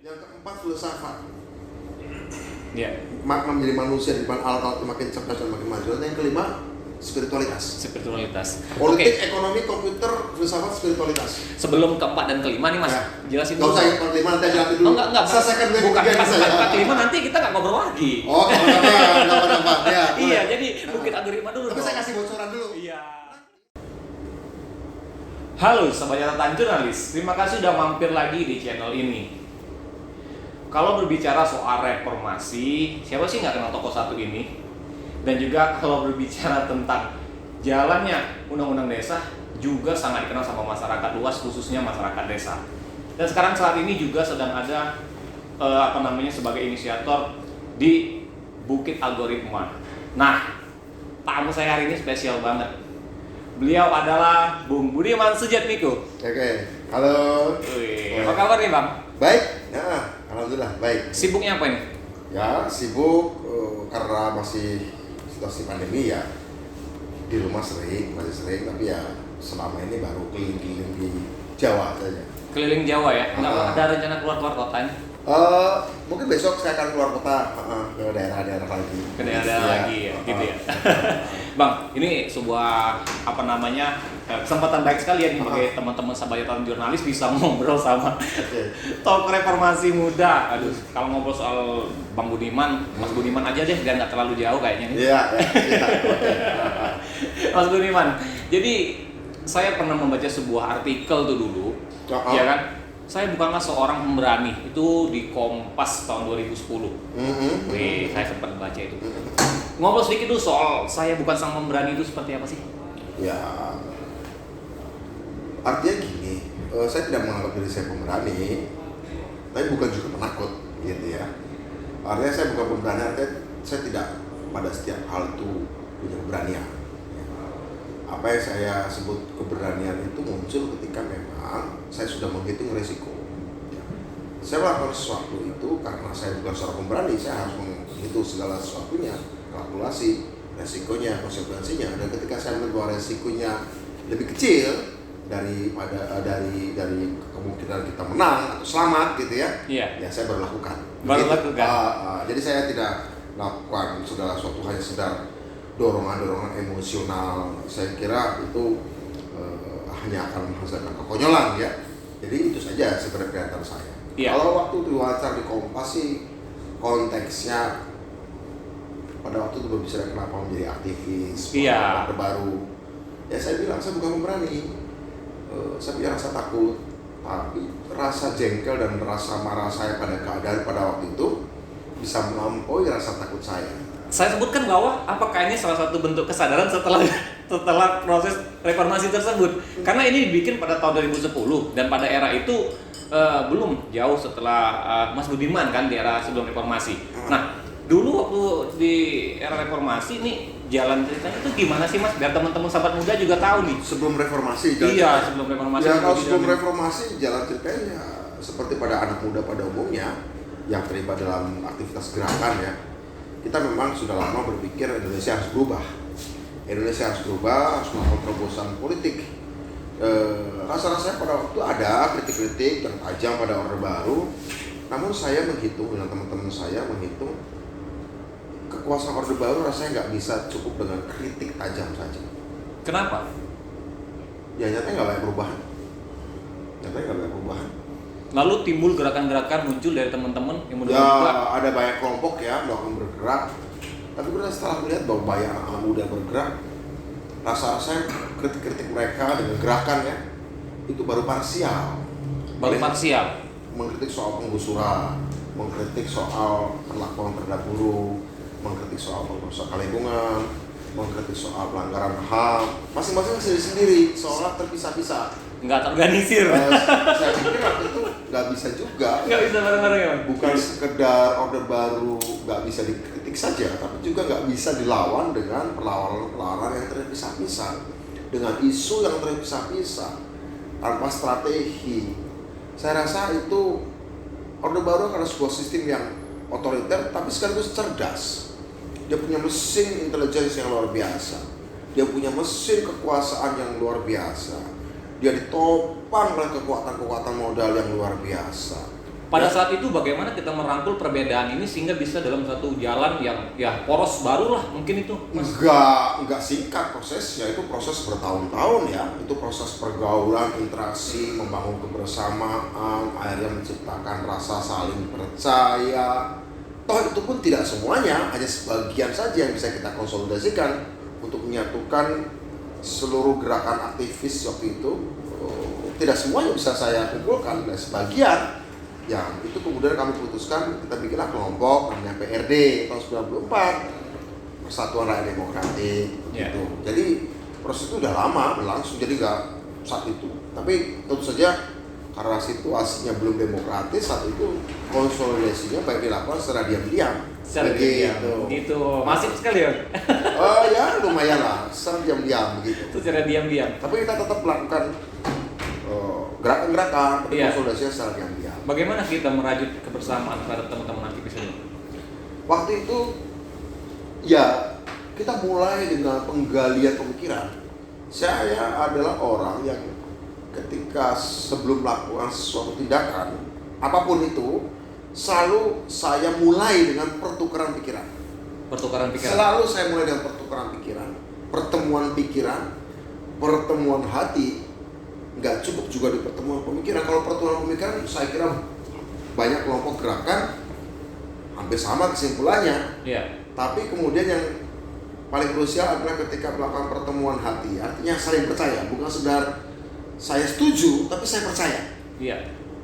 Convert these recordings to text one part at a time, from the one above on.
Yang keempat filsafat. Ya. Makna menjadi manusia di depan alat-alat makin cerdas dan makin maju. Dan yang kelima, spiritualitas. Politik, ekonomi, komputer, filsafat, spiritualitas. Sebelum keempat dan kelima nih Mas, jelasin dulu. Gak usah yang kelima, nanti jelasin dulu. Enggak. Selesaikan dulu. Bukan pas kelima nanti kita nggak ngobrol lagi. Oh, kenapa? Ya, iya, jadi Bukit Agirima dulu. Tapi saya kasih bocoran dulu. Iya. Halo Sobat Catatan Jurnalis, terima kasih sudah mampir lagi di channel ini. Kalau berbicara soal reformasi, siapa sih nggak kenal tokoh satu ini? Dan juga kalau berbicara tentang jalannya undang-undang desa, juga sangat dikenal sama masyarakat luas, khususnya masyarakat desa. Dan sekarang saat ini juga sedang ada sebagai inisiator di Bukit Algoritma. Nah, tamu saya hari ini spesial banget. Beliau adalah Bung Budiman Sujatmiko. Oke, halo. Apa kabar nih Bang? Baik, ya, alhamdulillah baik. Sibuknya apa ini? Ya, sibuk karena masih situasi pandemi ya. Di rumah masih sering, tapi ya selama ini baru keliling-keliling di Jawa saja. Keliling Jawa ya? Nggak ada rencana keluar kota ini? Mungkin besok saya akan keluar kota ke daerah-daerah lagi. Ke daerah lagi ya, gitu ya. Bang, ini sebuah kesempatan baik sekali ya nih bagi teman-teman Sobat Catatan Jurnalis bisa ngobrol sama tokoh reformasi muda. Aduh, kalau ngobrol soal Bang Budiman, Mas Budiman aja deh, biar nggak terlalu jauh kayaknya. Iya. Mas Budiman, jadi saya pernah membaca sebuah artikel tuh dulu, ya kan? Saya bukanlah seorang pemberani, itu di Kompas tahun 2010. Wih, saya sempat baca itu. Ngobrol sedikit dulu soal saya bukan sang pemberani itu seperti apa sih? Ya, artinya gini, saya tidak menganggap diri saya pemberani, tapi bukan juga penakut, gitu ya. Artinya saya bukan pemberani, artinya saya tidak pada setiap hal itu punya keberanian. Apa yang saya sebut keberanian itu muncul ketika memang saya sudah menghitung resiko. Saya melakukan sesuatu itu karena saya bukan seorang pemberani, saya harus menghitung segala sesuatunya, kalkulasi, resikonya, konsekuensinya. Dan ketika saya melihat bahwa resikonya lebih kecil dari kemungkinan kita menang atau selamat gitu ya, ya saya baru lakukan. Jadi saya tidak melakukan segala sesuatu hanya sekedar dorongan emosional. Saya kira itu hanya akan menghasilkan kekonyolan ya. Jadi itu saja sebenarnya pernyataan saya. Kalau waktu diwawancara di Kompas sih konteksnya pada waktu itu berbicara kenapa menjadi aktivis, Orde Baru. Ya saya bilang saya bukan pemberani. Saya punya rasa takut, tapi rasa jengkel dan rasa marah saya pada keadaan pada waktu itu bisa melampaui rasa takut saya. Saya sebutkan bahwa apakah ini salah satu bentuk kesadaran setelah proses reformasi tersebut, karena ini dibikin pada tahun 2010 dan pada era itu belum jauh setelah Mas Budiman kan di era sebelum reformasi. Nah dulu waktu di era reformasi ini jalan ceritanya itu gimana sih Mas, biar teman-teman sahabat muda juga tahu nih. Sebelum reformasi sebelum reformasi. Ya kalau sebelum reformasi jalan ceritanya ya seperti pada anak muda pada umumnya yang terlibat dalam aktivitas gerakan ya. Kita memang sudah lama berpikir Indonesia harus berubah. Indonesia harus berubah, harus melakukan terobosan politik. Rasa-rasanya pada waktu ada kritik-kritik yang tajam pada Orde Baru. Namun saya menghitung dengan teman-teman saya menghitung kekuasaan Orde Baru rasanya nggak bisa cukup dengan kritik tajam saja. Kenapa? Ya nyatanya nggak banyak perubahan. Lalu timbul gerakan-gerakan muncul dari teman-teman yang muda. Ya ada banyak kelompok ya melakukan bergerak. Tapi kita setelah melihat bahwa banyak anak muda bergerak, rasa-rasanya kritik-kritik mereka dengan gerakan ya itu baru parsial. Mengkritik soal penggusuran, mengkritik soal perlakuan terhadap buruh, mengkritik soal perusahaan lingkungan, mengkritik soal pelanggaran HAM, masing-masing sendiri-sendiri seolah terpisah-pisah. Nggak terorganisir. Saya pikir waktu itu nggak bisa juga. Nggak bisa bareng-bareng ya. Bukan sekedar Orde Baru nggak bisa dikritik saja, tapi juga nggak bisa dilawan dengan perlawanan yang terpisah-pisah, dengan isu yang terpisah-pisah, tanpa strategi. Saya rasa itu Orde Baru karena sebuah sistem yang otoriter, tapi sekaligus cerdas. Dia punya mesin intelijensi yang luar biasa. Dia punya mesin kekuasaan yang luar biasa. Dia ditopang oleh kekuatan-kekuatan modal yang luar biasa. Pada saat itu bagaimana kita merangkul perbedaan ini sehingga bisa dalam satu jalan yang ya poros baru lah mungkin itu, Mas? Enggak singkat prosesnya, itu proses bertahun-tahun ya. Itu proses pergaulan, interaksi, membangun kebersamaan, akhirnya menciptakan rasa saling percaya. Toh itu pun tidak semuanya, hanya sebagian saja yang bisa kita konsolidasikan untuk menyatukan seluruh gerakan aktivis waktu itu. Tidak semuanya bisa saya kumpulkan, dan sebagian yang itu kemudian kami putuskan, kita bikinlah kelompok namanya PRD tahun 94, Persatuan Rakyat Demokratik gitu. Jadi proses itu udah lama berlangsung, jadi nggak saat itu. Tapi tentu saja karena situasinya belum demokratis saat itu, konsolidasinya baik dilakukan secara diam-diam. Secara diam-diam gitu. Masif sekali ya? Ya lumayan lah, secara diam-diam begitu. Secara diam-diam. Tapi kita tetap melakukan gerakan-gerakan, konsolidasinya secara diam-diam. Bagaimana kita merajut kebersamaan terhadap teman-teman aktivis ini? Waktu itu ya kita mulai dengan penggalian pemikiran. Saya adalah orang yang ketika sebelum melakukan suatu tindakan apapun itu, selalu saya mulai dengan pertukaran pikiran. Pertukaran pikiran. Selalu saya mulai dengan pertukaran pikiran, pertemuan hati. Nggak cukup juga di pertemuan pemikiran. Kalau pertemuan pemikiran saya kira banyak kelompok gerakan hampir sama kesimpulannya. Tapi kemudian yang paling krusial adalah ketika melakukan pertemuan hati, artinya saling percaya, bukan sekedar saya setuju tapi saya percaya.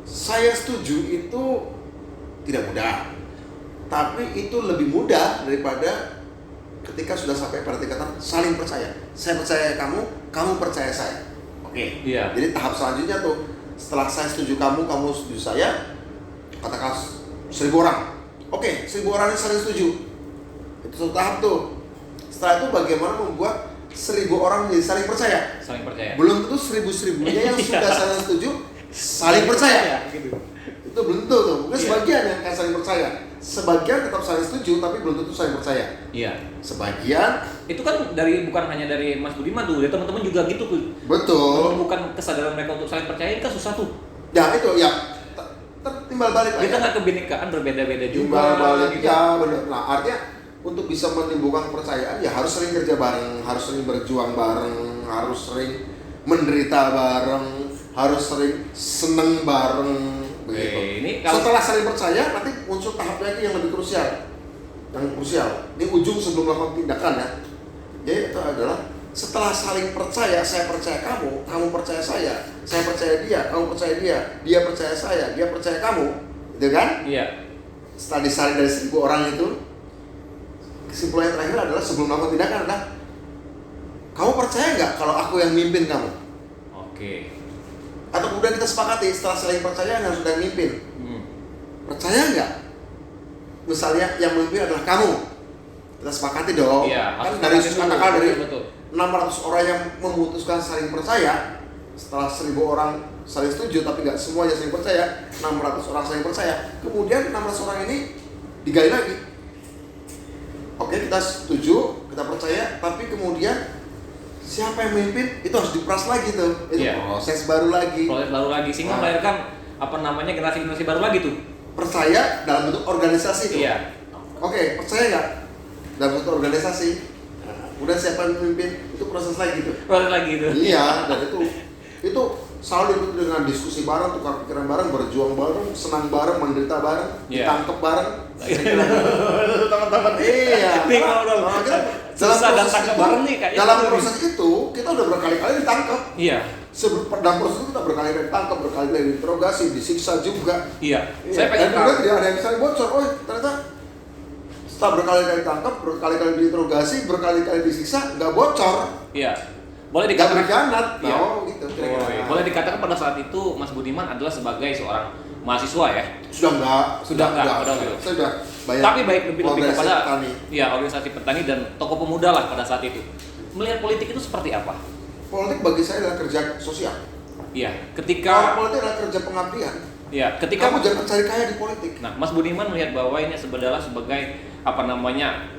Saya setuju itu tidak mudah, tapi itu lebih mudah daripada ketika sudah sampai pada tingkatan saling percaya. Saya percaya kamu, kamu percaya saya. Jadi tahap selanjutnya tuh, setelah saya setuju kamu, kamu setuju saya, katakan 1000 orang. 1000 orang yang saling setuju. Itu satu tahap tuh. Setelah itu bagaimana membuat 1000 orang menjadi saling percaya. Belum tentu 1000-1000-nya yang sudah saling setuju saling percaya. Itu belum tentu tuh. Mungkin sebagian yang akan saling percaya. Sebagian tetap saling setuju tapi belum tentu saling percaya. Sebagian itu kan bukan hanya dari Mas Budiman tuh, dari teman-teman juga gitu tuh. Betul. Bukan kesadaran mereka untuk saling percaya kan susah tuh. Ya itu ya timbal balik. Kita nggak kebinekaan berbeda-beda juga. Timbal balik gitu. Ya benar. Nah artinya untuk bisa menimbulkan kepercayaan ya harus sering kerja bareng, harus sering berjuang bareng, harus sering menderita bareng, harus sering seneng bareng. Begitu. Setelah saling percaya, nanti muncul tahap lagi yang lebih krusial. Di ujung sebelum melakukan tindakan ya. Jadi itu adalah setelah saling percaya, saya percaya kamu, kamu percaya saya percaya dia, kamu percaya dia percaya saya, dia percaya kamu, gitu kan? Setelah disaring dari 1000 orang itu, kesimpulan yang terakhir adalah sebelum melakukan tindakan adalah kamu percaya nggak kalau aku yang mimpin kamu? Atau kemudian kita sepakati setelah saling percaya yang sudah mimpin. Percaya nggak? Misalnya yang memimpin adalah kamu. Kita sepakati dong. Kan dari katakan dari 600 orang yang memutuskan saling percaya, setelah 1000 orang saling setuju tapi nggak semuanya saling percaya, 600 orang saling percaya. Kemudian 600 orang ini digali lagi. Kita setuju, kita percaya, tapi kemudian siapa yang memimpin itu harus diperas lagi tuh. Itu proses baru lagi sehingga melahirkan generasi baru lagi tuh. Percaya dalam bentuk organisasi tuh. Percaya nggak dalam bentuk organisasi. Kemudian siapa yang memimpin itu proses lagi tuh. Dan itu selalu diikuti dengan diskusi bareng, tukar pikiran bareng, berjuang bareng, senang bareng, menderita bareng, ditangkap bareng. Teman-teman. Dalam proses itu kita udah berkali-kali ditangkap. Dalam proses itu kita berkali-kali ditangkap, berkali-kali diinterogasi, disiksa juga. Saya pengen tahu. Tidak ada yang bisa bocor. Ternyata setelah berkali-kali ditangkap, berkali-kali diinterogasi, berkali-kali disiksa, nggak bocor. Boleh dikatakan berkhianat. Gitu. Boleh dikatakan pada saat itu Mas Budiman adalah sebagai seorang mahasiswa ya? Sudah enggak. Sudah banyak. Tapi lebih kepada organisasi petani dan tokoh pemuda lah pada saat itu. Melihat politik itu seperti apa? Politik bagi saya adalah kerja sosial. Ketika politik adalah kerja pengabdian. Ketika kamu jangan cari kaya di politik. Nah, Mas Budiman melihat bahwa ini adalah sebagai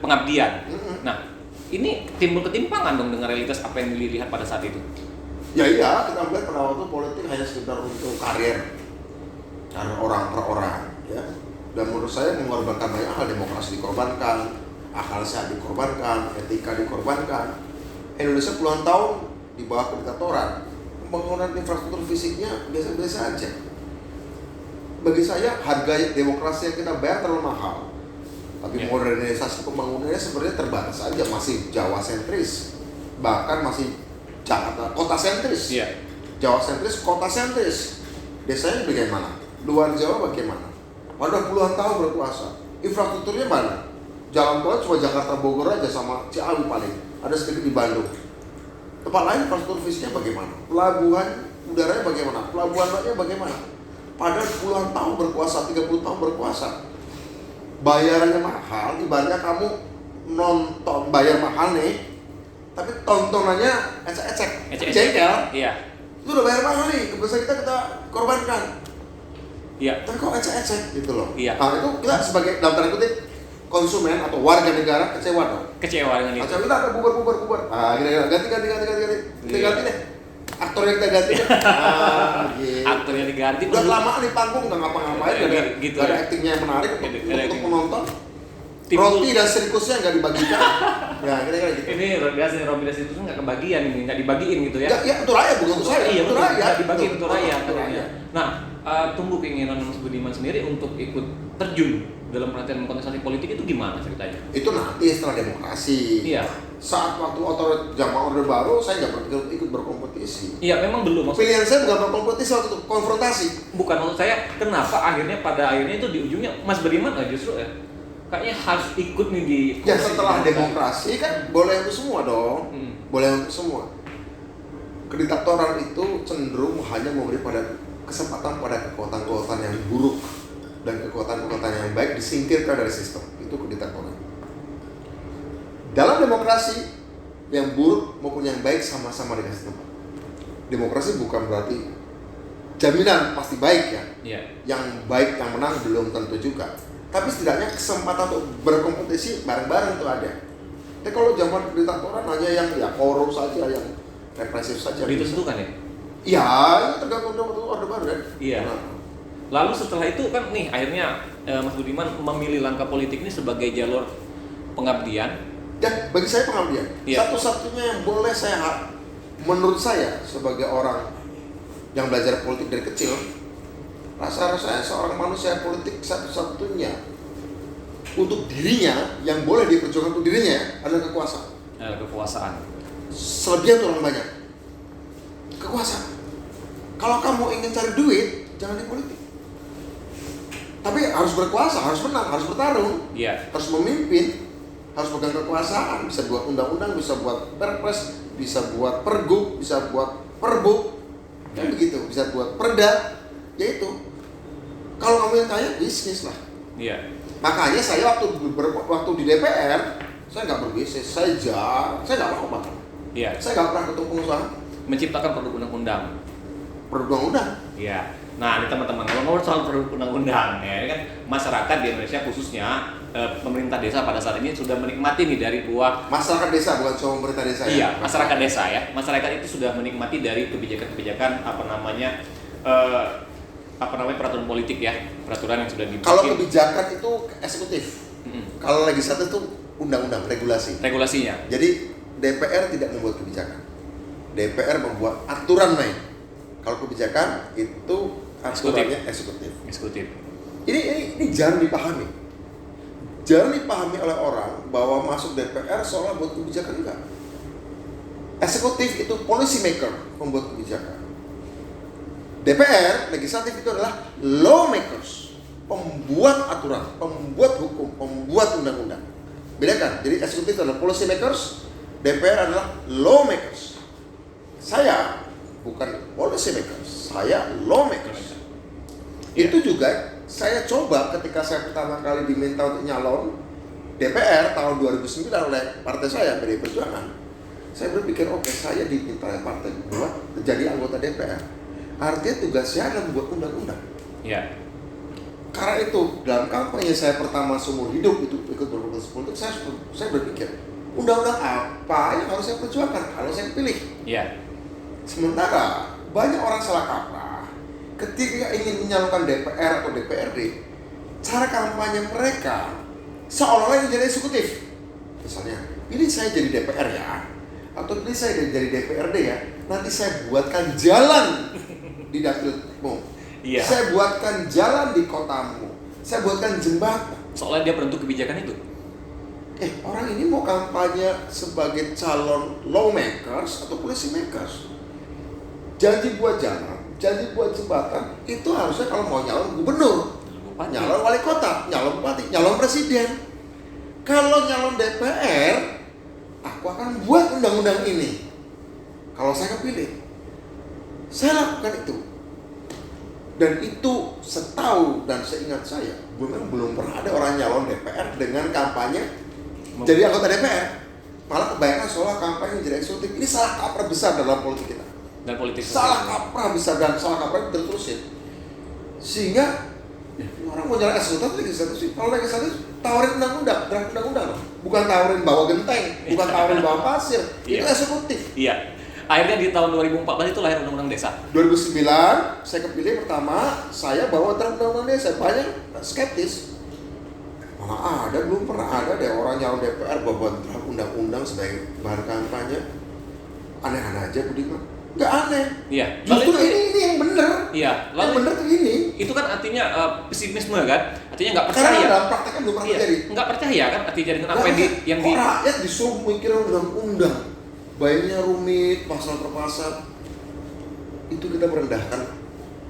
pengabdian. Nah, ini timbul ketimpangan dong dengan realitas apa yang dilihat pada saat itu. Iya, kita melihat pada waktu politik hanya sekedar untuk karir. karena orang per orang, ya. Dan menurut saya mengorbankan banyak hal, demokrasi dikorbankan, akal sehat dikorbankan, etika dikorbankan. Indonesia puluhan tahun di bawah kediktatoran, pembangunan infrastruktur fisiknya biasa-biasa aja. Bagi saya harga demokrasi yang kita bayar terlalu mahal. Tapi modernisasi pembangunannya sebenarnya terbatas aja, masih Jawa sentris, bahkan masih Jakarta kota sentris. Jawa sentris, kota sentris. Desanya bagaimana? Luar Jawa bagaimana? Padahal puluhan tahun berkuasa. Infrastrukturnya mana? Jalan tol cuma Jakarta Bogor aja sama Ciawi paling. Ada sedikit di Bandung. Tempat lain infrastruktur fisiknya bagaimana? Pelabuhan udaranya bagaimana? Pelabuhan lautnya bagaimana? Padahal puluhan tahun berkuasa, 30 tahun berkuasa. Bayarannya mahal, ibaratnya kamu nonton bayar mahal nih, tapi tontonannya ecek-ecek, jengkel. Itu udah bayar mahal nih, kebiasaan kita korbankan. Tapi kok ecek-ecek gitu loh. Nah itu kita sebagai dalam tanda kutip konsumen atau warga negara kecewa dong. Kecewa dengan itu. Kita ada bubar. Ganti deh. Aktor yang kita ganti deh. Aktor yang diganti. Udah lama di panggung nggak ngapa-ngapain, gitu. Ada aktingnya yang menarik untuk penonton. Roti dan sirkusnya nggak dibagikan. Ya kira-kira gitu. Ini roti dan sirkusnya nggak kebagian ini, nggak dibagiin gitu ya? Ya untuk rakyat bukan untuk saya. Iya, untuk rakyat. Nggak dibagiin untuk rakyat. Nah, tunggu keinginan Mas Budiman sendiri untuk ikut terjun dalam perhatian kontestasi politik itu gimana ceritanya? Itu nanti setelah demokrasi. Saat waktu zaman Orde Baru saya nggak pernah ikut berkompetisi. Memang belum. Pilihan saya bukan berkompetisi waktu itu, konfrontasi. Bukan, maksud saya kenapa pada akhirnya itu di ujungnya Mas Budiman justru kayaknya harus ikut nih di. Setelah demokrasi kan boleh untuk semua dong. Boleh untuk semua. Kediktatoran itu cenderung hanya memberi kesempatan pada kekuatan-kekuatan yang buruk dan kekuatan-kekuatan yang baik disingkirkan dari sistem. Itu kediktatoran. Dalam demokrasi, yang buruk maupun yang baik sama-sama dikasih tempat. Demokrasi bukan berarti jaminan pasti baik ya. Yang baik yang menang belum tentu juga. Tapi setidaknya kesempatan untuk berkompetisi bareng-bareng itu ada. Tapi kalau zaman kediktatoran hanya yang korup saja, yang represif saja. Ditentukan ya? Iya, itu tergantung Orde Baru kan. Lalu setelah itu kan nih akhirnya Mas Budiman memilih langkah politik ini sebagai jalur pengabdian. Dan bagi saya pengabdian. Satu-satunya yang boleh menurut saya sebagai orang yang belajar politik dari kecil, rasa-rasanya seorang manusia politik satu-satunya untuk dirinya yang boleh diperjuangkan untuk dirinya adalah kekuasaan. Selebihnya itu orang banyak. Kekuasaan. Kalau kamu ingin cari duit, jangan di politik. Tapi harus berkuasa, harus menang, harus bertarung, harus memimpin, harus pegang kekuasaan, bisa buat undang-undang, bisa buat perpres, bisa buat pergub, bisa buat perbuk, kan begitu, bisa buat perda, yaitu. Kalau kamu yang kaya, bisnis lah. Makanya saya waktu di DPR, saya nggak berbisnis, saya nggak mau makan. Saya nggak pernah ketemu pengusaha. Menciptakan produk undang-undang. Nah, ini teman-teman, kalau ngomong soal produk undang-undang, ini kan masyarakat di Indonesia khususnya pemerintah desa pada saat ini sudah menikmati nih dari buah masyarakat desa, bukan cuma pemerintah desa. Masyarakat desa ya. Masyarakat itu sudah menikmati dari kebijakan-kebijakan peraturan politik ya, peraturan yang sudah dibikin. Kalau kebijakan itu eksekutif. Kalau legislatif itu undang-undang, regulasinya. Jadi DPR tidak membuat kebijakan. DPR membuat aturan main. Kalau kebijakan itu aturannya eksekutif. Ini jarang dipahami. Jarang dipahami oleh orang bahwa masuk DPR seolah buat kebijakan, enggak. Eksekutif itu policy maker, membuat kebijakan. DPR, legislatif itu adalah lawmakers, pembuat aturan, pembuat hukum, pembuat undang-undang. Bedakan. Jadi eksekutif itu adalah policy makers, DPR adalah lawmakers. Saya bukan policy makers, saya lawmakers. Itu juga saya coba ketika saya pertama kali diminta untuk nyalon DPR tahun 2009 oleh partai saya, PDI Perjuangan. Saya berpikir, oke, saya diminta oleh partai buat jadi anggota DPR. Artinya tugas saya adalah membuat undang-undang. Karena itu dalam kampanye saya pertama seumur hidup itu ikut berkompetisi politik, saya berpikir undang-undang apa yang harus saya perjuangkan kalau saya pilih. Sementara banyak orang salah kaprah ketika ingin menyalurkan DPR atau DPRD, cara kampanye mereka seolah-olah ingin jadi eksekutif. Misalnya, pilih saya jadi DPR ya, atau pilih saya jadi DPRD ya, nanti saya buatkan jalan di dapilmu, saya buatkan jalan di kotamu, saya buatkan jembatan. Soalnya dia penentu kebijakan itu. Orang ini mau kampanye sebagai calon lawmakers atau policy makers. Janji buat jalan, janji buat jembatan, itu harusnya kalau mau nyalon gubernur, nyalon wali kota, nyalon bupati, nyalon presiden. Kalau nyalon DPR, aku akan buat undang-undang ini. Kalau saya kepilih, saya lakukan itu. Dan itu setahu dan seingat saya, belum pernah ada orang nyalon DPR dengan kampanye jadi anggota DPR. Malah kebanyakan soal kampanye jadi eksekutif. Ini salah kaprah besar dalam politik kita. Dan politik salah kaprah besar, dan salah kaprah diterusin. Sehingga orang mau jalan eksekutif legislatif. Kalau legislatif tawarin undang-undang, draft undang-undang, bukan tawarin bawa genteng, bukan tawarin bawa pasir. Itu eksekutif. Iya. Akhirnya di tahun 2014 itu lahir Undang-Undang Desa. 2009 saya kepilih pertama, saya bawa draft Undang-Undang Desa. Banyak skeptis. Malah belum pernah ada deh orang nyalon DPR bawa draft undang-undang sebagai bahan kampanye. Aneh-aneh aja Budiman. Nggak aneh. Iya. Justru ini yang benar. Iya. Yang benar tuh ini. Itu kan artinya pesimisme kan? Artinya nggak percaya. Karena dalam prakteknya belum pernah terjadi. Nggak percaya kan? Artinya dengan apa yang di rakyat disuruh mikirin undang-undang. Baiknya rumit, pasal per pasal. Itu kita merendahkan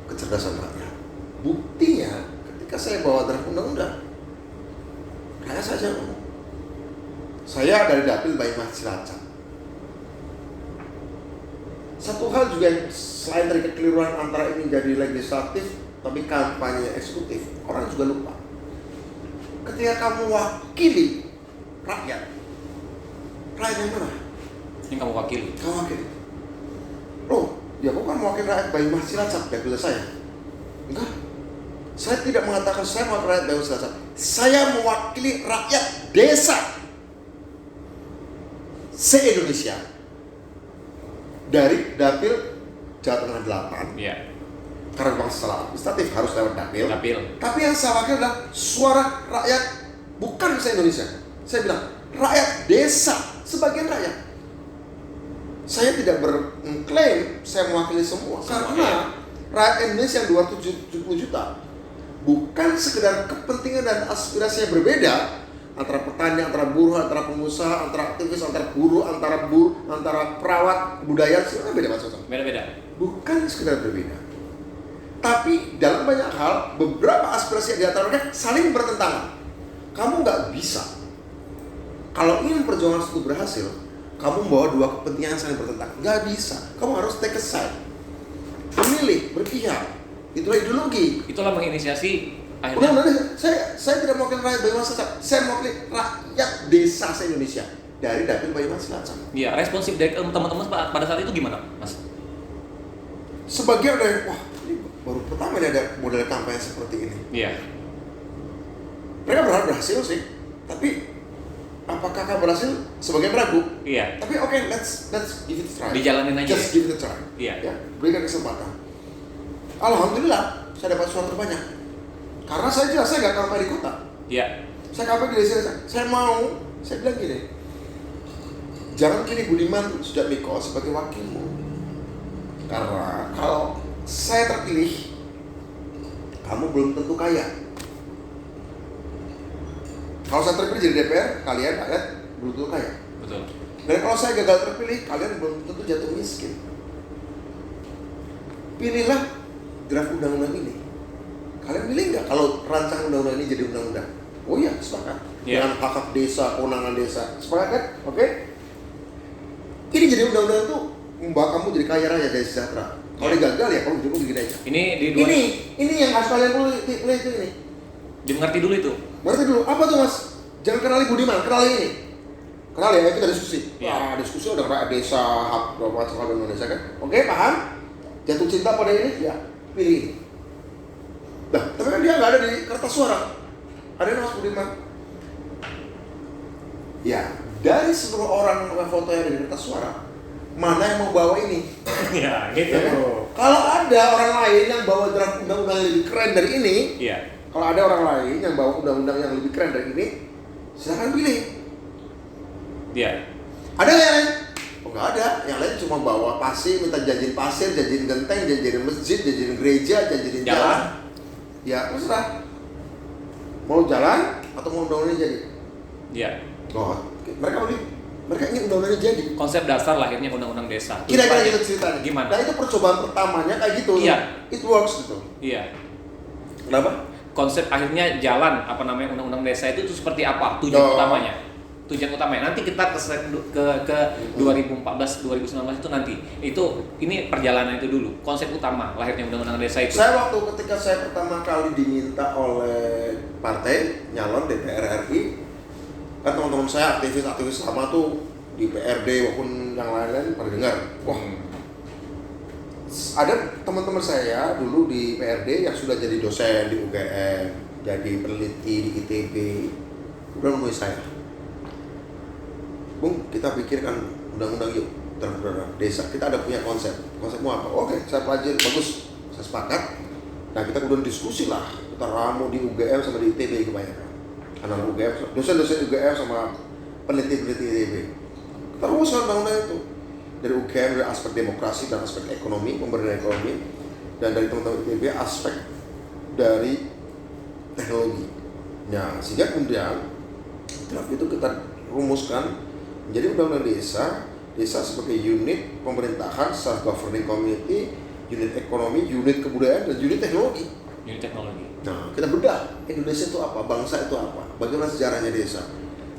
kecerdasan rakyat. Buktinya ketika saya bawa draft undang-undang, kayak saja ngomong. Saya dari dapil Banyumas Cilacap. Satu hal juga yang selain dari kekeliruan antara ini jadi legislatif tapi kampanye eksekutif, orang juga lupa. Ketika kamu wakili rakyat yang mana? Yang kamu wakili. Kamu wakili. Loh, ya aku kan mewakili rakyat Banyumas Cilacap, dapil saya. Enggak. Saya tidak mengatakan saya mewakili rakyat Banyumas Cilacap. Saya mewakili rakyat desa se-Indonesia. Dari dapil Jawa Tengah 8. Iya. Karena memang secara administratif harus lewat dapil. Tapi yang saya wakil adalah suara rakyat, bukan se-Indonesia. Saya bilang rakyat desa, sebagian rakyat. Saya tidak mengklaim saya mewakili semua, karena rakyat Indonesia yang 270 juta bukan sekedar kepentingan dan aspirasi yang berbeda antara petani, antara buruh, antara pengusaha, antara aktivis, antara buruh, antara perawat, budaya, semuanya beda macam-macam. Beda-beda. Bukan sekedar berbeda. Tapi dalam banyak hal, beberapa aspirasi di antara mereka saling bertentangan. Kamu nggak bisa. Kalau ingin perjuangan itu berhasil, kamu membawa dua kepentingan yang saling bertentangan. Nggak bisa. Kamu harus take a side. Memilih, berpihak. Itulah ideologi. Itulah menginisiasi akhirnya. Saya tidak mewakili rakyat Banyumas Cilacap. Saya mewakili rakyat desa se-Indonesia dari dapil Banyumas Cilacap. Iya, responsif dari teman-teman pada saat itu gimana, Mas? Sebagian dari, wah ini baru pertama ini ada model kampanye seperti ini. Iya. Mereka berhasil sih, tapi apakah akan berhasil? Sebagian ragu. Iya. Tapi oke, let's give it a try. Dijalanin aja. Just give it a try. Iya. Ya, berikan kesempatan. Alhamdulillah, saya dapat suara terbanyak. Karena saya jelas saya nggak kampanye di kota. Iya. Saya kampanye di desa. Saya bilang gini, jangan pilih Budiman Sujatmiko sebagai wakilmu. Karena kalau saya terpilih, kamu belum tentu kaya. Kalau saya terpilih jadi DPR, kalian rakyat belum tentu kaya. Betul. Dan kalau saya gagal terpilih, kalian belum tentu jatuh miskin. Pilihlah draft undang-undang ini. Kalian pilih nggak kalau rancangan undang-undang ini jadi undang-undang? Oh iya, sepakat. Dengan hak-hak desa, kewenangan desa. Sepakat kan? Oke? Ini jadi undang-undang itu membawa kamu jadi kaya raya dari sejahtera. Kalau gagal ya kamu hidupmu begini aja. Ini yang harus kalian pilih itu ini. Dimengerti dulu itu. Mengerti dulu. Apa tuh Mas? Jangan kenali Budiman, kenali ini. Kenali ya, kita diskusi. Ya. Diskusi udah rakyat desa, hak macam Indonesia kan. Oke, paham? Jatuh cinta pada ini, ya pilih ini. Nah, tapi kan dia nggak ada di kertas suara. Ada Mas Budiman. Ya, dari seluruh orang foto yang ada di kertas suara, mana yang mau bawa ini? Ya, gitu. Ya, Kalau ada orang lain yang bawa draft undang-undang yang lebih keren dari ini, kalau ada orang lain yang bawa undang-undang yang lebih keren dari ini, silakan pilih. Ada nggak yang lain? Oh nggak ada. Yang lain cuma bawa pasir, minta janjiin pasir, janjiin genteng, janjiin masjid, janjiin gereja, janjiin jalan. Ya terserah. Mau jalan atau mau undang-undangnya jadi? Oh, mereka ingin undang-undangnya jadi. Konsep dasar lahirnya undang-undang desa. Kira-kira gitu ceritanya. Gimana? Nah itu percobaan pertamanya kayak gitu. It works gitu. Kenapa? Konsep akhirnya jalan undang-undang desa itu seperti apa? Tujuan utamanya. Nanti kita ke 2014 2019 itu nanti. Ini perjalanan itu dulu. Konsep utama lahirnya undang-undang desa itu. Saya ketika saya pertama kali diminta oleh partai nyalon DPR RI, kan teman-teman saya aktivis lama tuh di PRD maupun yang lain-lain pada dengar. Wah, ada teman-teman saya dulu di PRD yang sudah jadi dosen di UGM, jadi peneliti di ITB, udah nemuin saya. Bung, kita pikirkan undang-undang yuk terhadap desa. Kita ada punya konsepmu apa? Oke, saya pelajari, bagus, saya sepakat. Nah kita kemudian diskusi lah, kita ramu di UGM sama di ITB kebanyakan. Anak UGM, dosen-dosen UGM sama peneliti-peneliti ITB. Kita rumuskan undang-undang itu dari UGM dari aspek demokrasi dan aspek ekonomi, pemberdayaan ekonomi, dan dari teman-teman ITB aspek dari teknologi. Nah sehingga kemudian draft itu kita rumuskan menjadi undang-undang desa sebagai unit pemerintahan, self governing community, unit ekonomi, unit kebudayaan, dan unit teknologi. Nah, kita bedah Indonesia itu apa, bangsa itu apa, bagaimana sejarahnya desa.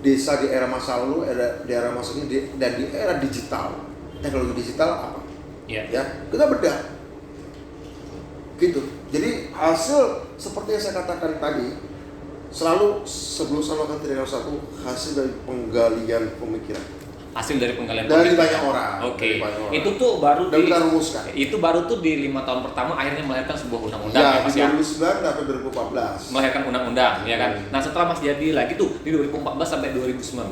Desa di era masa lalu, di era masa ini, dan di era digital, teknologi digital apa? Ya, kita bedah. Gitu. Jadi hasil seperti yang saya katakan tadi, selalu sebelum saya melakukan trial satu hasil dari penggalian pemikiran. Dari banyak orang. Oke. Itu tuh baru kita rumuskan. Itu baru tuh di 5 tahun pertama akhirnya melahirkan sebuah undang-undang. Ya, di 2009 sampai 2014. Melahirkan undang-undang, ya kan. Nah, setelah Mas jadi lagi tuh di 2014 sampai 2019.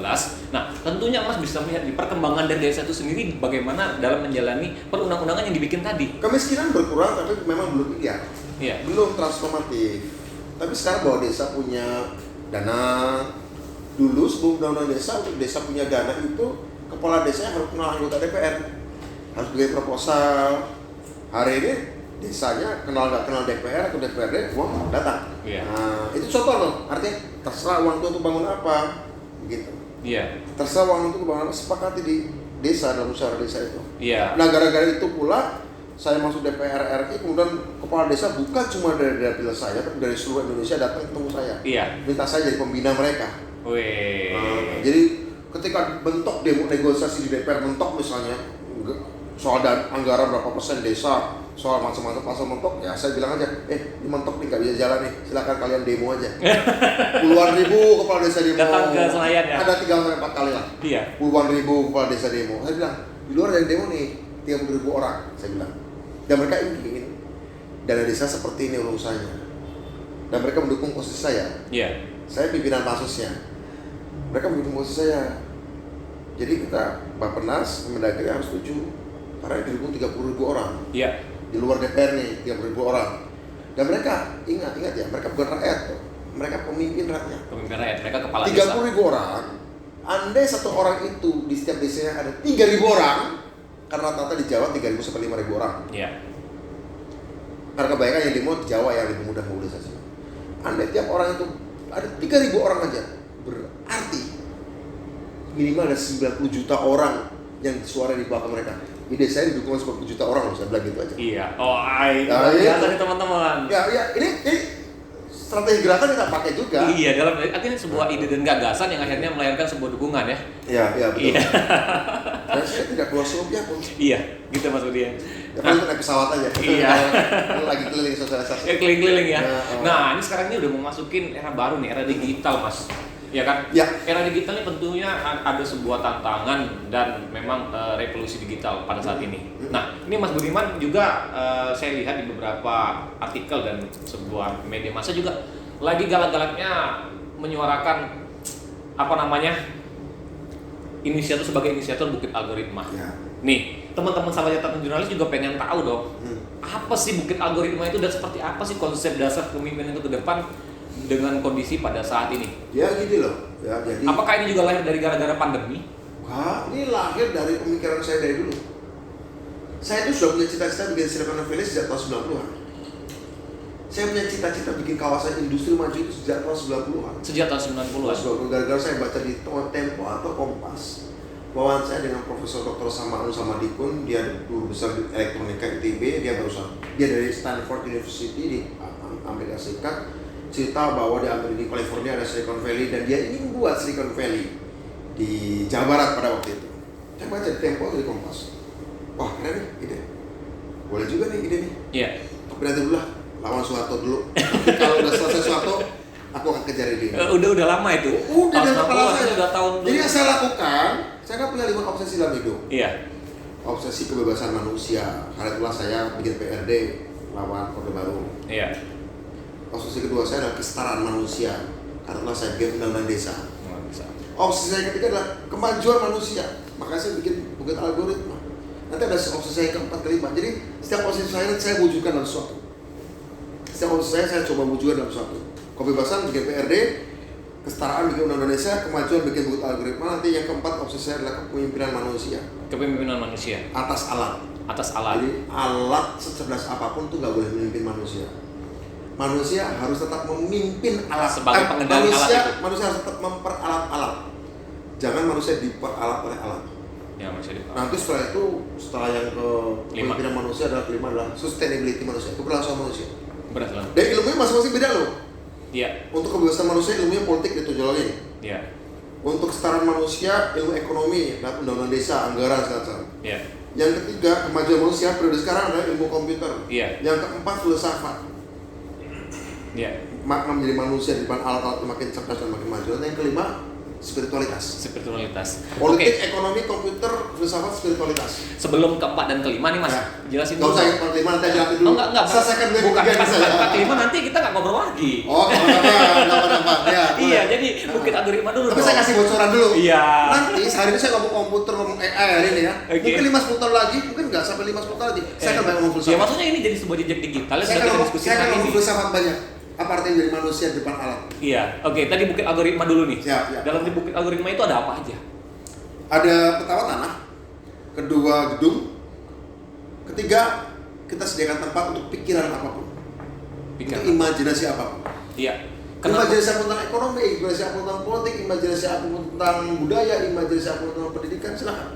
Nah, tentunya Mas bisa melihat di perkembangan dari desa itu sendiri bagaimana dalam menjalani perundang-undangan yang dibikin tadi. Kemiskinan berkurang tapi memang belum ideal. Belum transformatif. Tapi sekarang bahwa desa punya dana, dulu sebelum undang-undang desa, untuk desa punya dana itu kepala desanya harus kenal anggota DPR, harus bikin proposal. Hari ini desanya kenal nggak kenal DPR atau DPRD, uang datang. Nah itu contoh loh, artinya terserah uang itu untuk bangun apa, begitu. Terserah uang itu untuk bangun apa, sepakati di desa dalam musyawarah desa itu. Nah gara-gara itu pula saya masuk DPR RI, kemudian kepala desa bukan cuma dari dapil saya, tapi dari seluruh Indonesia datang ketemu saya. Minta saya jadi pembina mereka. Jadi ketika bentuk demo negosiasi di DPR mentok misalnya soal anggaran berapa persen desa, soal macam-macam pasal mentok, ya saya bilang aja, ini mentok nih nggak bisa jalan nih, silakan kalian demo aja. Puluhan ribu kepala desa demo. Datang ke Senayan ya? Ada 3-4 kali lah. Puluhan ribu kepala desa demo. Saya bilang di luar ada yang demo nih 30.000 orang, saya bilang. Dan mereka ingin dana desa seperti ini urusannya. Dan mereka mendukung posisi saya. Saya pimpinan pansusnya. Mereka mendukung posisi saya. Jadi kita Bappenas, Kemendagri harus setuju. Karena didukung 30.000 orang. Di luar DPR nih 30.000 orang. Dan mereka ingat ya, mereka bukan rakyat, mereka pemimpin rakyat. Mereka kepala desa. 30.000 orang. Andai satu orang itu di setiap desanya ada 3.000 orang. Karena rata-rata di Jawa 3.000 sampai 5.000 orang. Karena kebanyakan yang demo di Jawa yang lebih mudah mobilisasi. Andai tiap orang itu ada 3.000 orang aja, berarti minimal ada 90 juta orang yang suara di belakang mereka. Di desa ini didukung 10 juta orang loh, saya bilang gitu aja. Biasa nih teman-teman. Ini strategi gerakan kita pakai juga. Dalam artinya sebuah ide dan gagasan yang akhirnya melahirkan sebuah dukungan ya. Betul. Dan saya tidak keluar rupiah pun. Gitu Mas Budi. Paling naik pesawat aja. Lagi keliling sosialisasi. Keliling-keliling ya. Nah, ini sekarang ini udah mau masukin era baru nih, era digital Mas. Ya kan? Era digital ini tentunya ada sebuah tantangan dan memang revolusi digital pada saat ini. Nah, ini Mas Budiman juga saya lihat di beberapa artikel dan sebuah media massa juga lagi galak-galaknya menyuarakan inisiator sebagai inisiator Bukit Algoritma. Nih, teman-teman sahabat catatan jurnalis juga pengen tahu dong. apa sih Bukit Algoritma itu dan seperti apa sih konsep dasar kepemimpinan itu ke depan dengan kondisi pada saat ini? Ya gini loh, ya jadi. Apakah ini juga lahir dari gara-gara pandemi? Wah, ini lahir dari pemikiran saya dari dulu. Saya itu sudah punya cita-cita bikin Silicon Valley sejak tahun 90-an. Saya punya cita-cita bikin kawasan industri maju itu sejak tahun 90-an. Sejak tahun 90-an? Gara-gara saya baca di Tempo atau Kompas, wawancara dengan Profesor Dr. Samarun Samadikun, dia guru besar di elektronika ITB, dia dari Stanford University di Amerika Serikat, cerita bahwa di California ada Silicon Valley dan dia ingin membuat Silicon Valley di Jawa Barat pada waktu itu. Saya baca di Tempo atau di Kompas. Wah, keren nih ide. Boleh juga nih ide nih. Iya. Tapi nanti dulu lah, lawan Soeharto dulu. Kalau udah selesai Soeharto, aku akan kejar ide. Udah lama itu. Udah dari kepala saya. Udah tahun. Jadi yang saya lakukan, saya kan punya 5 obsesi dalam hidup. Iya. Obsesi kebebasan manusia. Karena itulah saya bikin PRD lawan Orde Baru. Iya. Obsesi kedua saya adalah kesetaraan manusia. Karena itulah saya bikin undang-undang desa. Obsesi saya ketiga adalah kemajuan manusia. Makanya saya bikin Bukit Algoritma. Nanti ada obsesi saya keempat, kelima. Jadi setiap obsesi saya wujudkan dalam sesuatu. Setiap obsesi saya coba wujudkan dalam sesuatu. Kebebasan bikin PRD, kesetaraan bikin undang-undang desa, kemajuan bikin Bukit Algoritma. Nanti yang keempat obsesi saya adalah kepemimpinan manusia. Kepemimpinan manusia. Atas alat. Atas alat. Jadi alat secerdas apapun tuh nggak boleh memimpin manusia. Manusia harus tetap memimpin alat. Sebagai pengendali alat itu. Manusia harus tetap memperalat alat. Jangan manusia diperalat oleh alat. Ya, manusia diperalat. Nanti setelah yang ke kepemimpinan manusia adalah kelima adalah sustainability manusia, keberlangsungan manusia. Berlangsungan. Dan ilmunya masing-masing beda loh. Iya. Untuk kebebasan manusia ilmunya politik ditonjolin. Iya. Untuk kesetaraan manusia ilmu ekonomi, undang-undang desa, anggaran segala macam. Iya. Yang ketiga kemajuan manusia periode sekarang adalah ilmu komputer. Iya. Yang keempat filsafat. Iya. Makna menjadi manusia di depan alat-alat makin cerdas dan makin maju. Dan yang kelima spiritualitas. Politik, ekonomi, komputer, filsafat, spiritualitas. Sebelum keempat dan kelima nih Mas, ya. Jelasin dulu. Gak usah keempat kelima, nanti jelasin dulu. Enggak. Selesaikan dulu bukan yang ketiga. Keempat kelima nanti kita nggak ngobrol lagi. Oh, keempat. Ya, iya, jadi Bukit Algoritma dulu. Tapi saya kasih bocoran dulu. Iya. Nanti sehari ini saya ngomong komputer, ngomong AI hari ini ya. Okay. Mungkin 5-10 tahun lagi, mungkin nggak sampai 5-10 tahun lagi. Saya akan banyak ngomong filsafat. Ya maksudnya ini jadi sebuah jejak digital. Saya akan ngomong filsafat banyak. Apa artinya dari manusia di depan alat? Iya, oke. Tadi Bukit Algoritma dulu nih. Siap. Dalam di Bukit Algoritma itu ada apa aja? Ada pertama tanah, kedua gedung, ketiga kita sediakan tempat untuk pikiran apapun, untuk imajinasi apapun. Iya. Imajinasi apapun tentang ekonomi, imajinasi apapun tentang politik, imajinasi apapun tentang budaya, imajinasi apapun tentang pendidikan, silakan.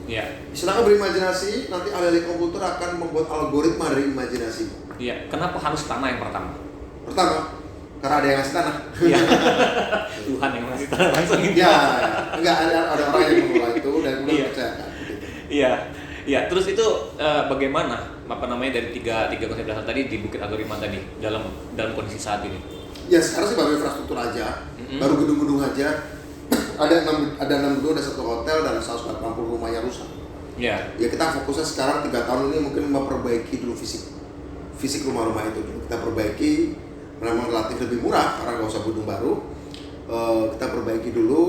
Iya. Silakan berimajinasi. Nanti ahli komputer akan membuat algoritma dari imajinasi. Iya. Kenapa harus tanah yang pertama? Pertama, karena ada yang ngasih tanah. Iya. Tuhan yang ngasih tanah langsung. Ya, enggak ada orang yang mengelola itu dan kemudian percayakan. Iya. Iya, terus itu bagaimana dari tiga konsep dasar tadi di Bukit Algoritma tadi dalam kondisi saat ini? Ya sekarang sih baru infrastruktur aja, baru gedung-gedung aja. ada 6 gedung, ada 1 hotel dan 180 rumah yang rusak. Iya. Ya kita fokusnya sekarang 3 tahun ini mungkin memperbaiki dulu fisik rumah-rumah itu. Kita perbaiki. Memang relatif lebih murah karena nggak usah gedung baru. Kita perbaiki dulu,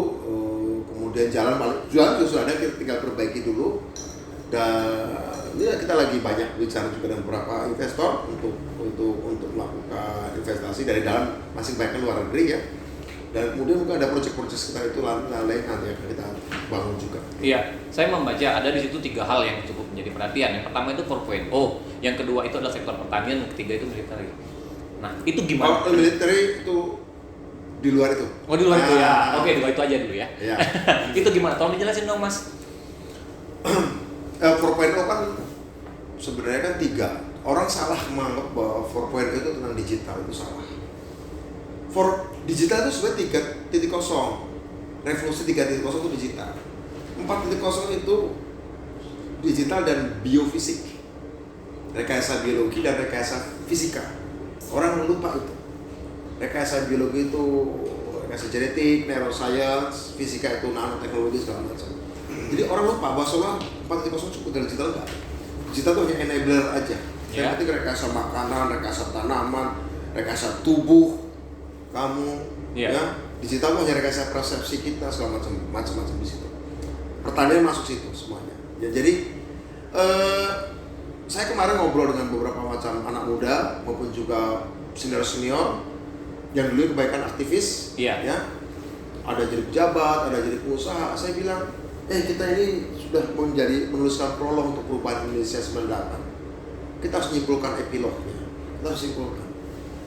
kemudian jalan juga sudah ada, kita tinggal perbaiki dulu. Dan ini kita lagi banyak bicara juga dengan beberapa investor untuk melakukan investasi dari dalam, masih banyak luar negeri ya. Dan kemudian mungkin ada proyek-proyek sekitar itu lain nanti akan kita bangun juga. Iya, saya membaca ada di situ 3 hal yang cukup menjadi perhatian. Yang pertama itu 4.0, yang kedua itu adalah sektor pertanian, yang ketiga itu militer. Nah, itu gimana? Kalau militer itu di luar itu. Oh, di luar itu ya. Oke, di luar itu aja dulu ya. Iya. Itu gimana? Tolong dijelasin dong, Mas. 4.0 kan sebenarnya kan 3. Orang salah menganggap bahwa 4.0 itu tentang digital, itu salah. Digital itu sebenarnya 3.0. Revolusi 3.0 itu digital. 4.0 itu digital dan biofisik. Rekayasa biologi dan rekayasa fisika. Orang lupa itu. Rekayasa biologi itu rekayasa genetik, neuroscience, fisika itu nanoteknologi segala macam. Jadi orang lupa bahwa soal 4.0 cukup dari digital enggak. Digital itu hanya enabler aja. Yang penting rekayasa makanan, rekayasa tanaman, rekayasa tubuh kamu, ya. Digital itu hanya rekayasa persepsi kita segala macam di situ. Pertanian masuk situ semuanya. Ya, jadi saya kemarin ngobrol dengan beberapa macam anak muda maupun juga senior yang dulu kebaikan aktivis, ya, ada jadi pejabat, ada jadi pengusaha. Saya bilang, kita ini sudah menuliskan prolog untuk perubahan Indonesia 98. Kita harus menyimpulkan epilognya. Kita harus simpulkan.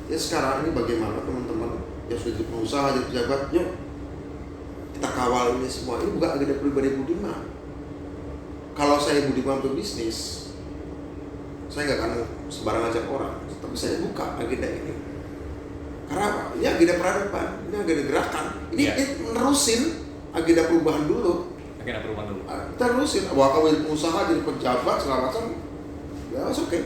Ya sekarang ini bagaimana teman-teman yang sudah jadi pengusaha, jadi pejabat, yuk kita kawal ini semua. Ini bukan agenda pribadi Budiman. Kalau saya Budiman berbisnis, saya nggak akan sembarang ajak orang, tapi saya buka agenda ini. Karena apa? Ini agenda peradaban, ini agenda gerakan. Ini nerusin agenda perubahan dulu. Agenda perubahan dulu. Kita nerusin. Bahwa kamu jadi pengusaha, jadi pejabat, segala macam, ya oke. Okay.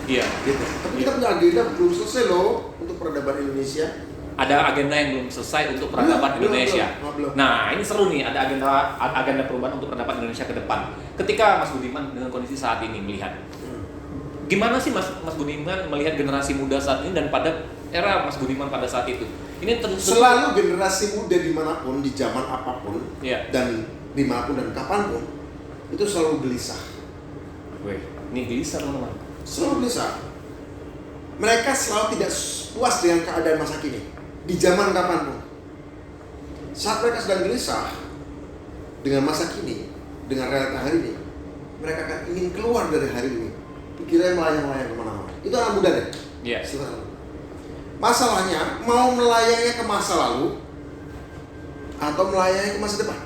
Iya. Gitu. Tapi kita punya agenda belum selesai loh untuk peradaban Indonesia. Ada agenda yang belum selesai untuk peradaban Indonesia. Belum. Nah, ini seru nih, ada agenda perubahan untuk peradaban Indonesia ke depan. Ketika Mas Budiman dengan kondisi saat ini melihat, gimana sih Mas Budiman melihat generasi muda saat ini dan pada era Mas Budiman pada saat itu? Ini selalu generasi muda dimanapun, di zaman apapun, dan dimanapun dan kapanpun, itu selalu gelisah. Weh, ini gelisah teman-teman. Selalu gelisah. Mereka selalu tidak puas dengan keadaan masa kini. Di zaman kapanpun, saat mereka sedang gelisah dengan masa kini, dengan realita hari ini, mereka akan ingin keluar dari hari ini, pikirannya melayang-layang kemana-mana. Itu anak muda deh. Iya. Masalahnya, mau melayangnya ke masa lalu atau melayangnya ke masa depan?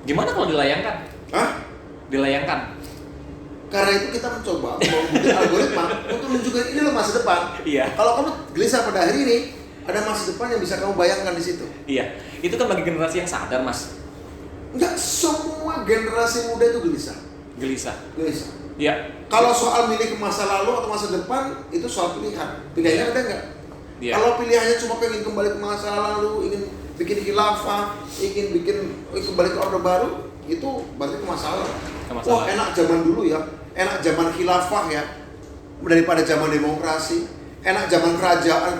Gimana kalau dilayangkan? Dilayangkan. Karena itu kita mencoba membuat algoritma untuk menunjukkan ini loh masa depan. Iya. Kalau kamu gelisah pada hari ini, ada masa depan yang bisa kamu bayangkan di situ. Iya, itu kan bagi generasi yang sadar, Mas. Enggak semua generasi muda itu gelisah. Gelisah. Iya. Kalau soal milih ke masa lalu atau masa depan, itu soal pilihan. Pilihannya ada nggak? Iya. Kalau pilihannya cuma pengen kembali ke masa lalu, ingin bikin khilafah, ingin kembali ke orde baru, itu berarti ke masa lalu. Wah, enak zaman dulu ya, enak zaman khilafah ya, daripada zaman demokrasi. Enak zaman kerajaan,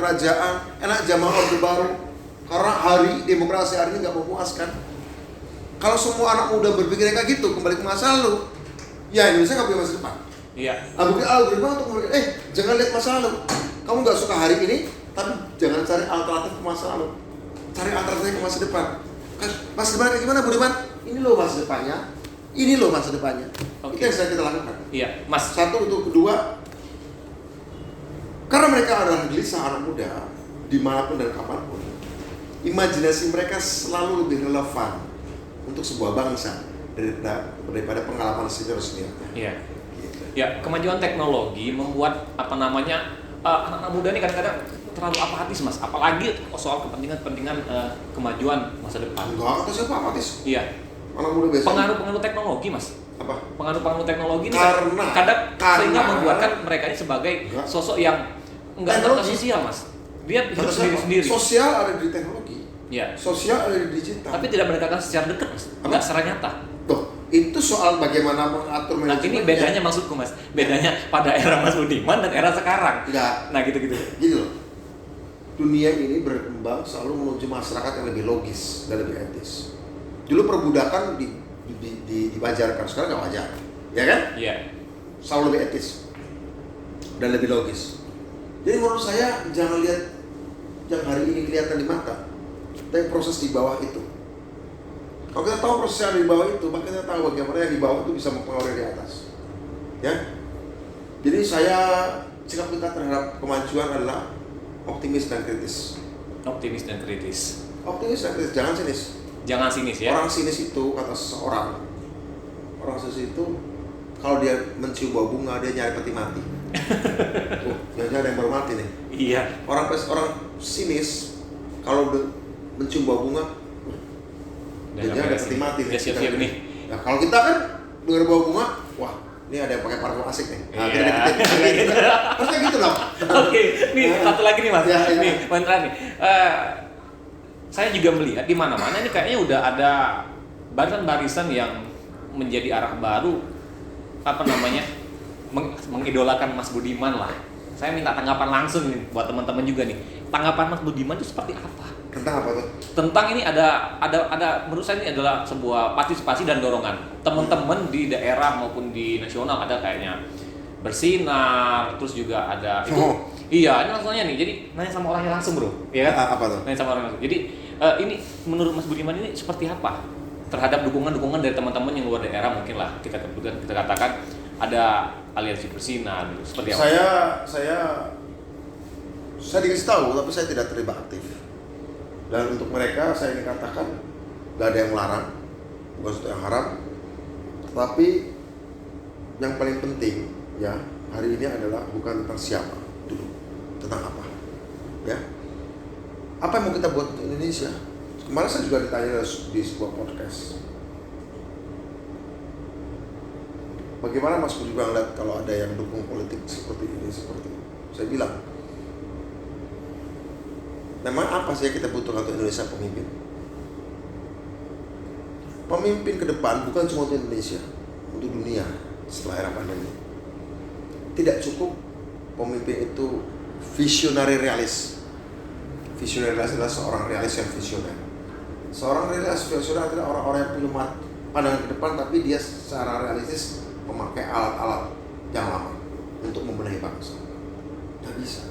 enak zaman orde baru. Karena hari demokrasi hari ini nggak memuaskan. Kalau semua anak muda berpikir kayak gitu, kembali ke masa lalu, ya Indonesia nggak punya masa depan. Iya. Mungkin algoritma untuk mereka, jangan lihat masa lalu. Kamu nggak suka hari ini, tapi jangan cari alternatif ke masa lalu. Cari alternatif ke masa depan. Masa depan kayak gimana, Budiman? Ini loh masa depannya. Ini loh masa depannya. Okay. Itu yang kita lakukan. Iya, Mas. Satu, untuk kedua, karena mereka adalah gelisah anak muda, dimanapun dan kapanpun, imajinasi mereka selalu lebih relevan untuk sebuah bangsa daripada pengalaman senior-senior. Iya. Gitu. Ya, kemajuan teknologi membuat anak-anak muda ini kadang-kadang terlalu apatis, Mas. Apalagi soal kepentingan kemajuan masa depan. Enggak, kata siapa apatis? Iya. Anak muda biasa. Pengaruh teknologi, Mas. Apa? Pengaruh teknologi ini karena sehingga membuatkan mereka ini sebagai sosok yang enggak sosial, Mas. Dia hidup sendiri-sendiri. Sosial ada di teknologi. Ya. Sosial ada di digital. Tapi tidak mendekatkan secara dekat, Mas. Enggak secara nyata. Tuh, itu soal bagaimana mengatur manajemen. Nah, ini bedanya maksudku, Mas. Bedanya pada era Mas Budiman dan era sekarang. Enggak. Nah, gitu-gitu. Gitu loh. Dunia ini berkembang selalu menuju masyarakat yang lebih logis dan lebih etis. Dulu perbudakan diwajarkan, sekarang nggak wajar, ya kan? Iya. Selalu lebih etis dan lebih logis. Jadi menurut saya jangan lihat yang hari ini kelihatan di mata, tapi proses di bawah itu. Kalau kita tahu proses yang di bawah itu, maka kita tahu bagaimana yang di bawah itu bisa mempengaruhi di atas. Ya. Jadi sikap kita terhadap kemajuan adalah optimis dan kritis. Optimis dan kritis. Optimis dan kritis, jangan sinis. Jangan sinis ya. Orang sinis itu kata seseorang, orang sinis itu kalau dia mencium bau bunga dia nyari peti mati. Jangan ada yang baru mati nih. Iya. Orang sinis kalau mencium bau bunga, dia ada peti mati nih. Dia siap-siap nih. Nah kalau kita kan dengar bau bunga, wah ini ada yang pakai parfum asik nih. Nah, kita deketin. Terus kayak gitu loh. Oke, nih satu lagi nih Mas. Ya. Nih, Mantra nih. Saya juga melihat di mana-mana ini kayaknya udah ada barisan-barisan yang menjadi arah baru mengidolakan Mas Budiman lah. Saya minta tanggapan langsung nih buat teman-teman juga nih. Tanggapan Mas Budiman itu seperti apa? Tentang apa tuh? Tentang ini ada menurut saya ini adalah sebuah partisipasi dan dorongan teman-teman di daerah maupun di nasional ada kayaknya bersinar, terus juga ada itu. Iya, ini langsung nanya nih. Jadi nanya sama orangnya langsung, Bro. Iya kan? Apa tuh? Nanya sama orang langsung. Jadi ini menurut Mas Budiman ini seperti apa terhadap dukungan-dukungan dari teman-teman yang luar daerah, mungkin lah kita katakan ada aliansi bersinar gitu. Seperti apa? Saya dikasih tahu, tapi saya tidak terlibat aktif. Dan untuk mereka saya ingin katakan gak ada yang melarang, bukan sesuatu yang haram. Tapi yang paling penting ya hari ini adalah bukan tentang siapa dulu, tentang apa. Ya, apa yang mau kita buat untuk Indonesia? Kemarin saya juga ditanya di sebuah podcast. Bagaimana Mas Budiman lihat kalau ada yang dukung politik seperti ini, seperti itu? Saya bilang, memang apa sih yang kita butuhkan untuk Indonesia pemimpin? Pemimpin ke depan bukan cuma untuk Indonesia, untuk dunia setelah era pandemi. Tidak cukup pemimpin itu visionary realis. Visionary realis adalah seorang realis yang visioner. Seorang realis visioner adalah orang-orang yang punya pandangan ke depan, tapi dia secara realistis memakai alat-alat yang lama untuk membenahi bangsa. Nggak bisa.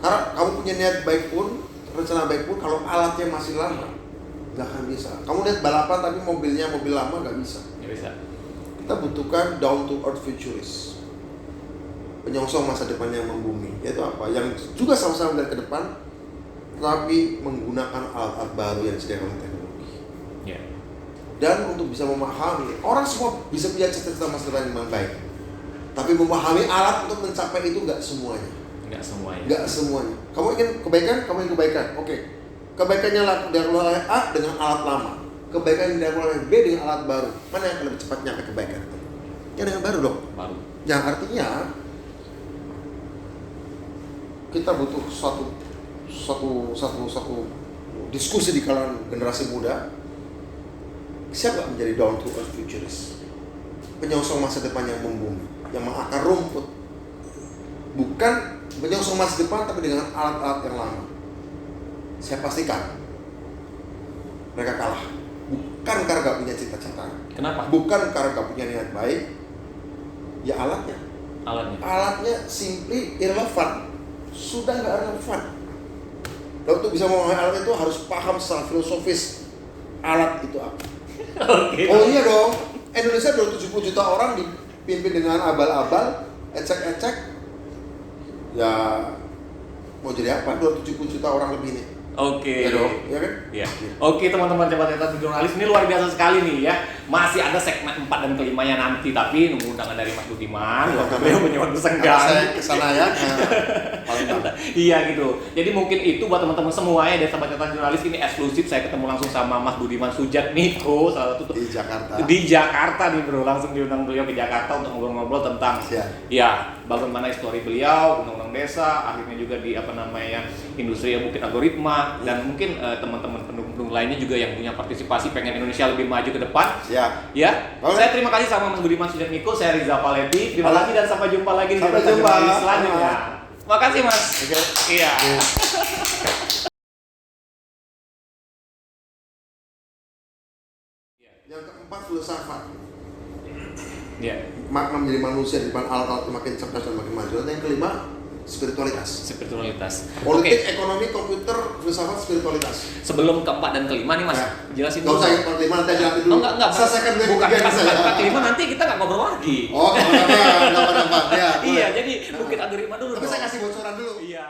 Karena kamu punya niat baik pun, rencana baik pun, kalau alatnya masih lama, nggak akan bisa. Kamu lihat balapan tapi mobilnya mobil lama, nggak bisa. Nggak bisa. Kita butuhkan down to earth futurist, penyongsong masa depan yang membumi. Yaitu apa? Yang juga sama-sama melihat ke depan, tapi menggunakan alat-alat baru yang disediakan oleh teknologi. Yeah. Dan untuk bisa memahami, orang semua bisa punya cita-cita masa depan yang baik, tapi memahami alat untuk mencapai itu nggak semuanya. Nggak semuanya. Kamu ingin kebaikan, Oke. Kebaikannya dilakukan oleh A dengan alat lama. Kebaikan yang dilakukan oleh B dengan alat baru. Mana yang lebih cepat nyampe kebaikan? Ya dengan baru dong. Baru. Yang artinya kita butuh satu diskusi di kalangan generasi muda. Siapa menjadi down to earth futurist? Penyongsong masa depan yang membumi, yang mengakar rumput. Bukan menyongsong masa depan tapi dengan alat-alat yang lama. Saya pastikan mereka kalah. Bukan karena gak punya cita-cita. Kenapa? Bukan karena gak punya niat baik. Ya alatnya. Alatnya simply irrelevant. Sudah gak relevan. Dan untuk bisa memahami alat itu harus paham secara filosofis alat itu apa. Okay. Oh iya dong. Indonesia 270 juta orang dipimpin dengan abal-abal, ecek-ecek. Ya mau jadi apa 270 juta orang lebih ini? Oke. Ya dong, ya kan? Ya. Oke teman-teman catatan jurnalis, ini luar biasa sekali nih ya. Masih ada segmen 4 dan kelimanya nanti, tapi nunggu undangan dari Mas Budiman. Waktu beliau menyuat bersenggang. Saya kesana ya. Iya gitu. Jadi mungkin itu buat teman-teman semuanya dari sahabat catatan jurnalis, ini eksklusif. Saya ketemu langsung sama Mas Budiman Sujatmiko, salah satu di Jakarta. Di Jakarta nih bro, langsung diundang beliau ke Jakarta untuk ngobrol-ngobrol tentang ya bagaimana histori beliau, undang-undang desa, akhirnya juga di industri bukit algoritma, dan mungkin teman-teman pendukung lainnya juga yang punya partisipasi pengen Indonesia lebih maju ke depan. Ya. Saya terima kasih sama Mas Budiman Sujatmiko, saya Riza Palevi. Terima kasih dan sampai jumpa lagi di catatan jurnalis selanjutnya. Makasih Mas. Iya. Yang keempat filsafat. Ya. Makna menjadi manusia di depan alat-alat makin cerdas dan makin maju. Dan yang kelima spiritualitas. Politik, ekonomi, komputer, filsafat, spiritualitas. Sebelum keempat dan kelima nih Mas, jelasin dulu. Gak usah keempat kelima, nanti jelasin dulu. Enggak. Selesaikan dulu. Bukan keempat kelima, nanti kita nggak ngobrol lagi. Oh, keempat. Iya, jadi bukit algoritma dulu. Tapi saya kasih bocoran dulu. Iya.